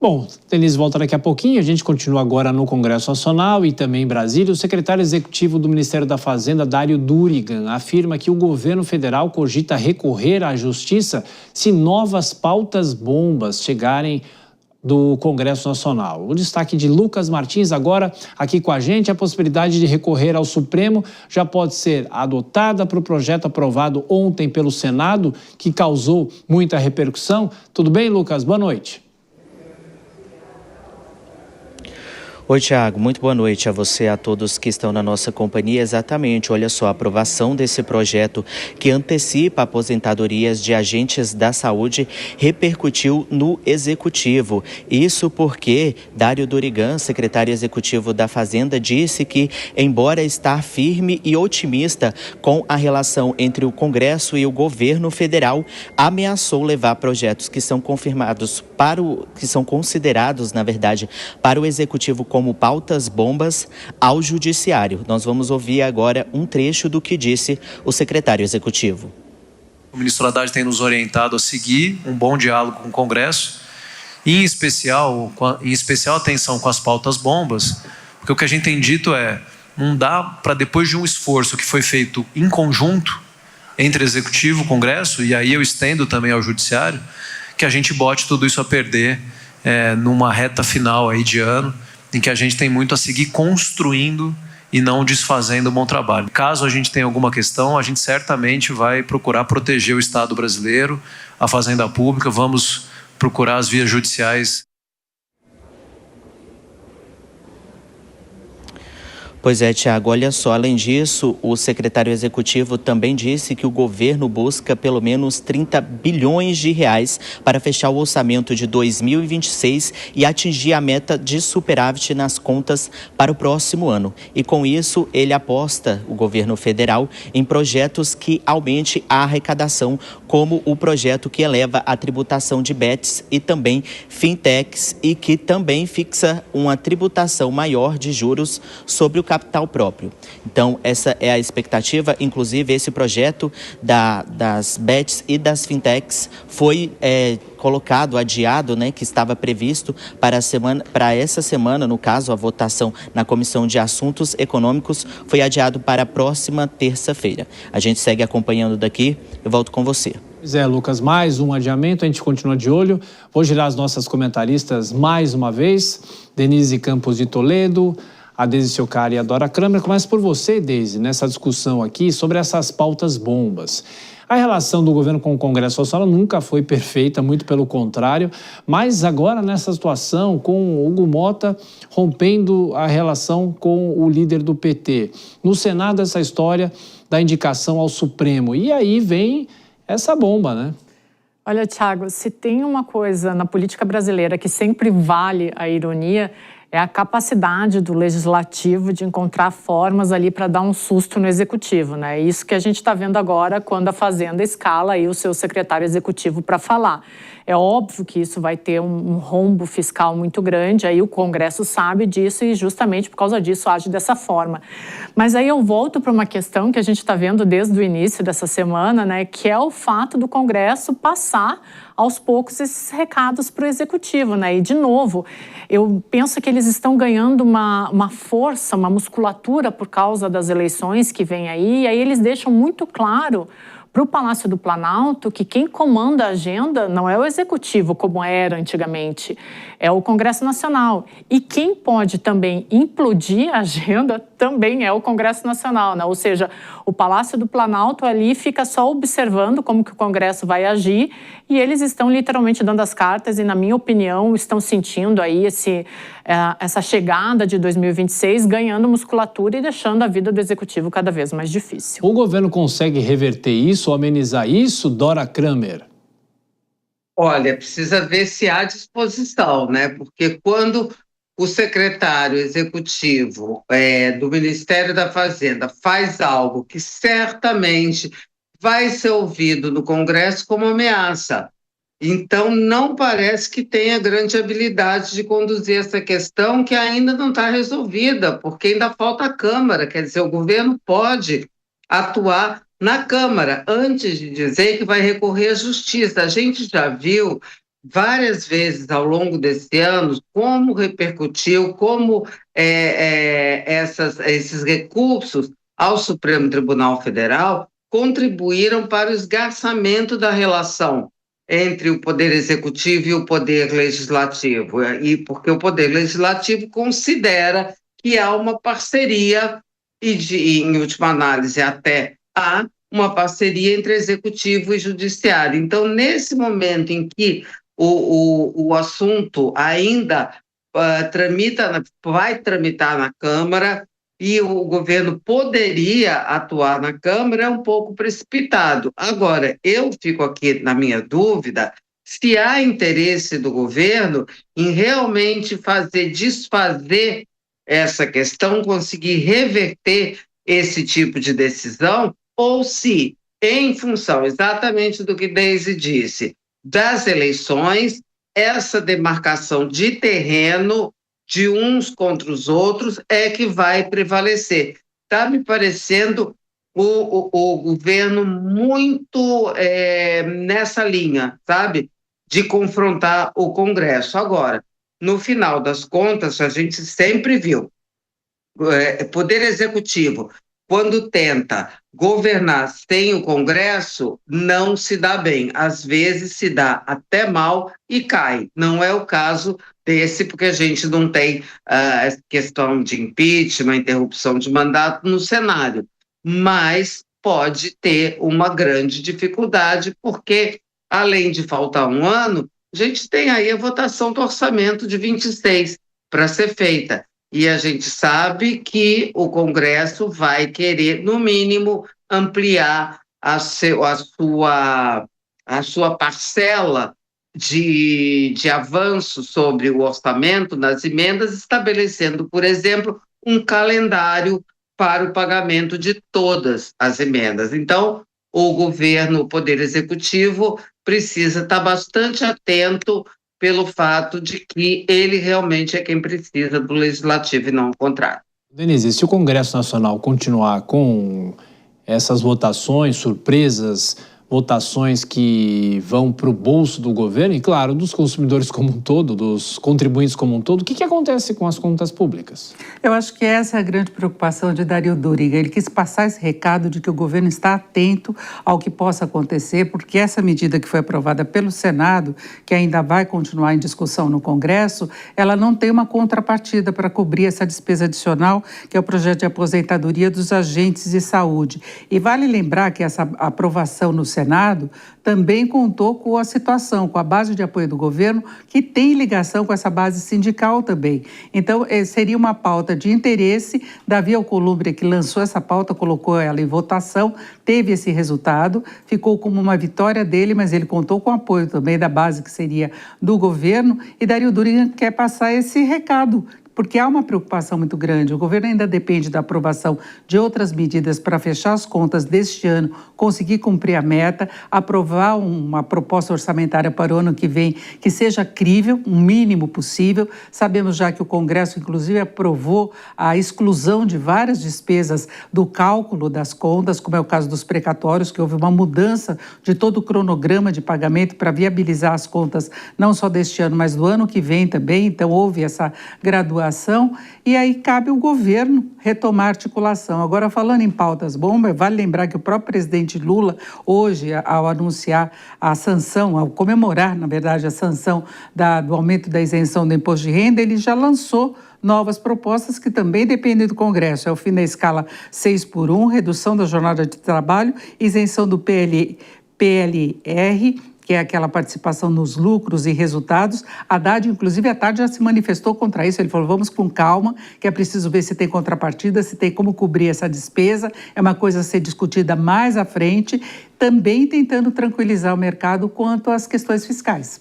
Bom, Denise volta daqui a pouquinho, a gente continua agora no Congresso Nacional e também em Brasília. O secretário executivo do Ministério da Fazenda, Dário Durigan, afirma que o governo federal cogita recorrer à justiça se novas pautas bombas chegarem do Congresso Nacional. O destaque de Lucas Martins agora aqui com a gente, a possibilidade de recorrer ao Supremo já pode ser adotada para o projeto aprovado ontem pelo Senado, que causou muita repercussão. Tudo bem, Lucas? Boa noite. Oi, Thiago, muito boa noite a você e a todos que estão na nossa companhia. Exatamente, olha só, a aprovação desse projeto que antecipa aposentadorias de agentes da saúde repercutiu no Executivo. Isso porque Dário Durigan, secretário executivo da Fazenda, disse que, embora estar firme e otimista com a relação entre o Congresso e o governo federal, ameaçou levar projetos que são confirmados que são considerados, na verdade, para o Executivo como pautas bombas ao Judiciário. Nós vamos ouvir agora um trecho do que disse o secretário executivo. O ministro Haddad tem nos orientado a seguir um bom diálogo com o Congresso, e em especial atenção com as pautas bombas, porque o que a gente tem dito é, não dá para, depois de um esforço que foi feito em conjunto entre Executivo e Congresso, e aí eu estendo também ao Judiciário, que a gente bote tudo isso a perder numa reta final aí de ano, em que a gente tem muito a seguir construindo e não desfazendo um bom trabalho. Caso a gente tenha alguma questão, a gente certamente vai procurar proteger o Estado brasileiro, a Fazenda Pública, vamos procurar as vias judiciais. Pois é, Thiago, olha só, além disso, o secretário executivo também disse que o governo busca pelo menos 30 bilhões de reais para fechar o orçamento de 2026 e atingir a meta de superávit nas contas para o próximo ano. E com isso, ele aposta, o governo federal, em projetos que aumente a arrecadação, como o projeto que eleva a tributação de bets e também fintechs e que também fixa uma tributação maior de juros sobre o capital próprio. Então, essa é a expectativa. Inclusive, esse projeto das bets e das fintechs foi colocado, adiado, que estava previsto para essa semana, no caso, a votação na Comissão de Assuntos Econômicos foi adiado para a próxima terça-feira. A gente segue acompanhando daqui. Eu volto com você. Pois é, Lucas, mais um adiamento, a gente continua de olho. Vou girar as nossas comentaristas mais uma vez. Denise Campos de Toledo, a Deise Ciocari e a Dora Kramer. Começa por você, Deise, nessa discussão aqui sobre essas pautas bombas. A relação do governo com o Congresso Nacional nunca foi perfeita, muito pelo contrário, mas agora nessa situação com Hugo Mota rompendo a relação com o líder do PT. No Senado, essa história da indicação ao Supremo. E aí vem essa bomba, né? Olha, Thiago, se tem uma coisa na política brasileira que sempre vale a ironia, é a capacidade do legislativo de encontrar formas ali para dar um susto no executivo, né? É isso que a gente está vendo agora quando a Fazenda escala aí o seu secretário executivo para falar. É óbvio que isso vai ter um rombo fiscal muito grande, aí o Congresso sabe disso e justamente por causa disso age dessa forma. Mas aí eu volto para uma questão que a gente está vendo desde o início dessa semana, né? Que é o fato do Congresso passar aos poucos esses recados para o Executivo, né? E, de novo, eu penso que eles estão ganhando uma força, uma musculatura por causa das eleições que vem aí, e aí eles deixam muito claro para o Palácio do Planalto que quem comanda a agenda não é o Executivo, como era antigamente, é o Congresso Nacional. E quem pode também implodir a agenda também é o Congresso Nacional, né? Ou seja, o Palácio do Planalto ali fica só observando como que o Congresso vai agir e eles estão literalmente dando as cartas e, na minha opinião, estão sentindo aí essa chegada de 2026 ganhando musculatura e deixando a vida do Executivo cada vez mais difícil. O governo consegue reverter isso, amenizar isso, Dora Kramer? Olha, precisa ver se há disposição, né? Porque quando o secretário executivo do Ministério da Fazenda faz algo que certamente vai ser ouvido no Congresso como ameaça. Então, não parece que tenha grande habilidade de conduzir essa questão que ainda não está resolvida, porque ainda falta a Câmara, quer dizer, o governo pode atuar na Câmara, antes de dizer que vai recorrer à Justiça. A gente já viu várias vezes ao longo desse ano como repercutiu, como esses recursos ao Supremo Tribunal Federal contribuíram para o esgarçamento da relação entre o Poder Executivo e o Poder Legislativo, e porque o Poder Legislativo considera que há uma parceria, em última análise até há uma parceria entre Executivo e Judiciário. Então, nesse momento em que o assunto ainda vai tramitar na Câmara, e o governo poderia atuar na Câmara, é um pouco precipitado. Agora, eu fico aqui na minha dúvida se há interesse do governo em realmente desfazer essa questão, conseguir reverter esse tipo de decisão, ou se, em função exatamente do que Deise disse, das eleições, essa demarcação de terreno de uns contra os outros é que vai prevalecer. Está me parecendo o governo muito nessa linha, sabe? De confrontar o Congresso. Agora, no final das contas, a gente sempre viu Poder Executivo, quando tenta governar sem o Congresso, não se dá bem. Às vezes se dá até mal e cai. Não é o caso desse, porque a gente não tem questão de impeachment, interrupção de mandato no cenário. Mas pode ter uma grande dificuldade, porque, além de faltar um ano, a gente tem aí a votação do orçamento de 26 para ser feita. E a gente sabe que o Congresso vai querer, no mínimo, ampliar a sua parcela de avanço sobre o orçamento nas emendas, estabelecendo, por exemplo, um calendário para o pagamento de todas as emendas. Então, o governo, o Poder Executivo, precisa estar bastante atento pelo fato de que ele realmente é quem precisa do Legislativo e não o contrário. Denise, se o Congresso Nacional continuar com essas votações, surpresas, votações que vão para o bolso do governo e, claro, dos consumidores como um todo, dos contribuintes como um todo, o que acontece com as contas públicas? Eu acho que essa é a grande preocupação de Dario Duriga. Ele quis passar esse recado de que o governo está atento ao que possa acontecer, porque essa medida que foi aprovada pelo Senado, que ainda vai continuar em discussão no Congresso, ela não tem uma contrapartida para cobrir essa despesa adicional, que é o projeto de aposentadoria dos agentes de saúde. E vale lembrar que essa aprovação no Senado também contou com a situação, com a base de apoio do governo, que tem ligação com essa base sindical também. Então, seria uma pauta de interesse. Davi Alcolumbre, que lançou essa pauta, colocou ela em votação, teve esse resultado, ficou como uma vitória dele, mas ele contou com o apoio também da base, que seria do governo, e Dario Duriga quer passar esse recado, porque há uma preocupação muito grande. O governo ainda depende da aprovação de outras medidas para fechar as contas deste ano, conseguir cumprir a meta, aprovar uma proposta orçamentária para o ano que vem que seja crível, o mínimo possível. Sabemos já que o Congresso, inclusive, aprovou a exclusão de várias despesas do cálculo das contas, como é o caso dos precatórios, que houve uma mudança de todo o cronograma de pagamento para viabilizar as contas, não só deste ano, mas do ano que vem também. Então, houve essa graduação. E aí cabe ao governo retomar a articulação. Agora, falando em pautas bomba, vale lembrar que o próprio presidente Lula, hoje, ao anunciar a sanção, ao comemorar, na verdade, a sanção do aumento da isenção do imposto de renda, ele já lançou novas propostas que também dependem do Congresso. É o fim da escala 6x1, redução da jornada de trabalho, isenção do PLR, que é aquela participação nos lucros e resultados. Haddad, inclusive, à tarde já se manifestou contra isso. Ele falou, vamos com calma, que é preciso ver se tem contrapartida, se tem como cobrir essa despesa. É uma coisa a ser discutida mais à frente, também tentando tranquilizar o mercado quanto às questões fiscais.